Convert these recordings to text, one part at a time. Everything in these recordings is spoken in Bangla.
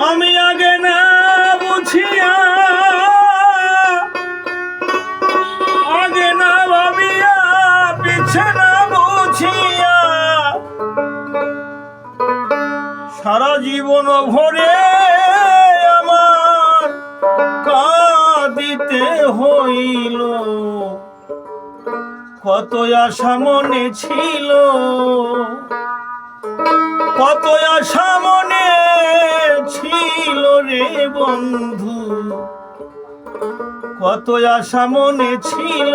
আমি আগে না বুঝিয়া আগে না ভাবিয়া পিছে না বুঝিয়া সারা জীবন ভরে আমার কাঁদিতে হইল। কত আশা মনে ছিল, কত আশা মনে ছিল রে বন্ধু, কত আশা মনে ছিল।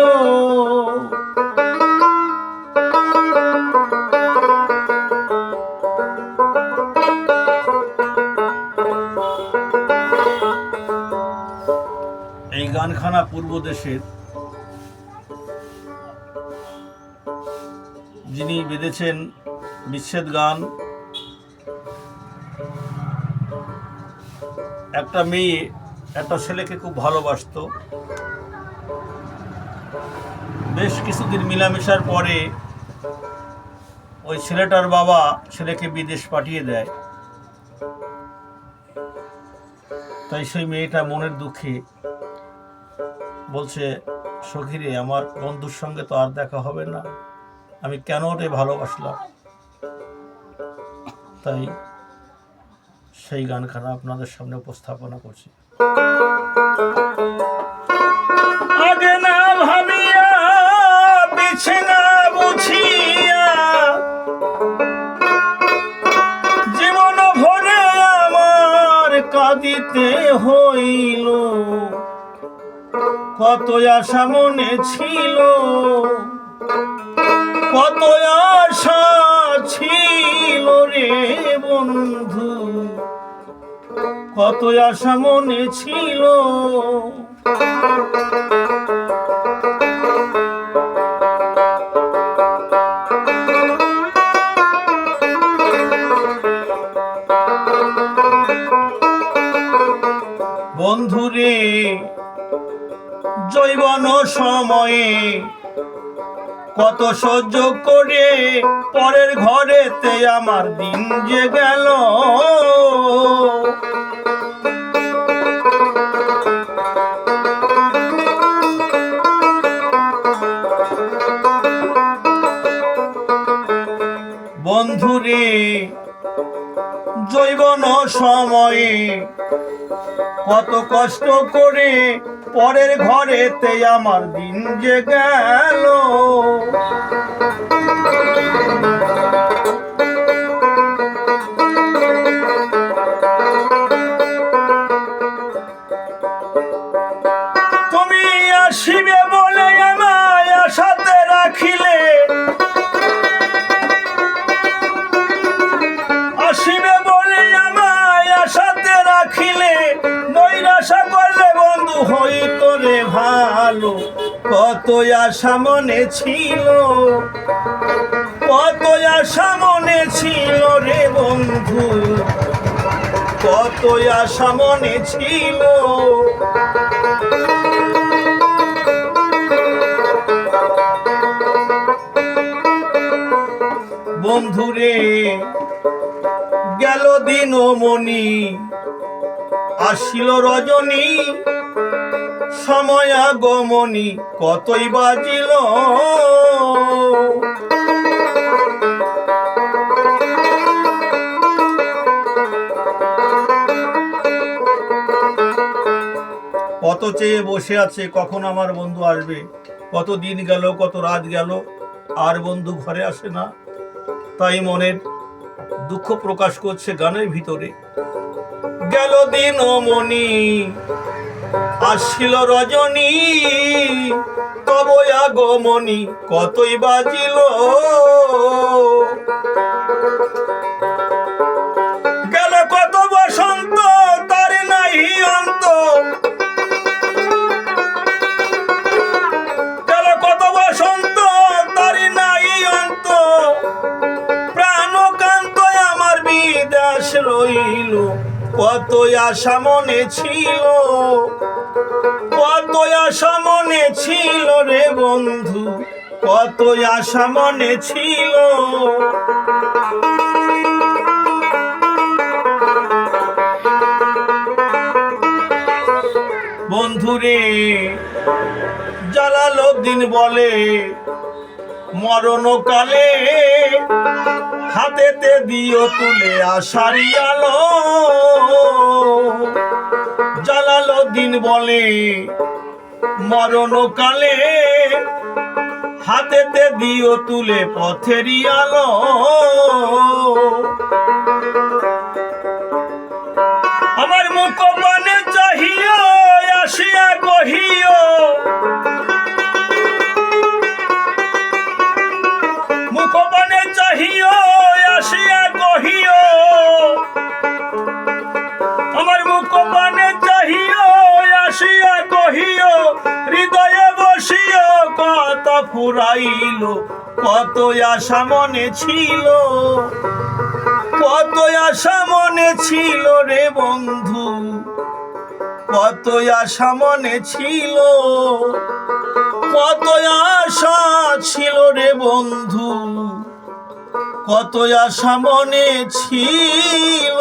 এই গানখানা পূর্ব দেশের যিনি বেঁধেছেন বিচ্ছেদ গান। একটা মেয়ে একটা ছেলেকে খুব ভালোবাসতো। বেশ কিছুদিন মিলামেশার পরে ওই ছেলেটার বাবা ছেলেকে বিদেশ পাঠিয়ে দেয়। তাই সেই মেয়েটা মনের দুঃখে বলছে, সখীরে, আমার বন্ধুর সঙ্গে তো আর দেখা হবে না, আমি কেন রে ভালোবাসলাম। তাই সেই গানখানা আপনাদের সামনে উপস্থাপনা করছি। আগে না ভাবিয়া পিছে না বুঝিয়া জীবন ভরে আমার কাঁদিতে হইল। কত আশা মনে ছিল, কত আশা ছিল রে বন্ধু, কত আশা মনে ছিল। বন্ধুরে, যৌবন সময়ে কত সহ্য করে পরের ঘরেতে আমার দিন যে গেল। বন্ধুরে, যৌবন সময়ে কত কষ্ট করে পরের ঘরেতে আমার দিন যে গেল। তুমি আসিবে বলে আমায় আশাতে রাখিলে, আসিবে বলে আমায় আশাতে রাখিলে, নৈরাশা করলে বন্ধু হইতো রে ভালো। কত আশা মনে ছিল, কত আশা মনে ছিল রে বন্ধু, কত আশা মনে ছিল। বন্ধুরে, গেল দিন মনি আসিল রজনী, সময় আগমনী কতই বাজিল। কত চেয়ে বসে আছে কখন আমার বন্ধু আসবে। কত দিন গেল, কত রাত গেল, আর বন্ধু ঘরে আসে না। তাই মনের দুঃখ প্রকাশ করছে গানের ভিতরে। গেল দিন মনি আসিল রজনী, তব আগমনী কতই বাজিল। গেল কত বসন্ত তার নাই অন্ত, গেল কত বসন্ত তার নাই অন্ত, প্রাণকান্ত আমার বিদেশ রইল। কত আশা মনে ছিল, কত আশা মনে ছিল রে বন্ধু, কত আশা মনে ছিল। বন্ধুরে জালালউদ্দিন বলে মরণকালে হাতেতে দিও তুলে আশারি আলো। জালালউদ্দিন বলে মরণকালে হাতেতে দিও তুলে পথেরই আলো। আমার মুখ পানে চাহিও আসিয়া কহিও, মুখ পানে চাহিও আসিয়া কহিও, আমার মুখ পানে চাহিও আসিয়া কহিও, হৃদয়ে বসিও কত ফুরাইল, কত আশা মনে ছিল, কত আশা মনে ছিল রে বন্ধু, কত আশা মনে ছিল, কত আশা ছিল রে বন্ধু, কত আশা মনে ছিল।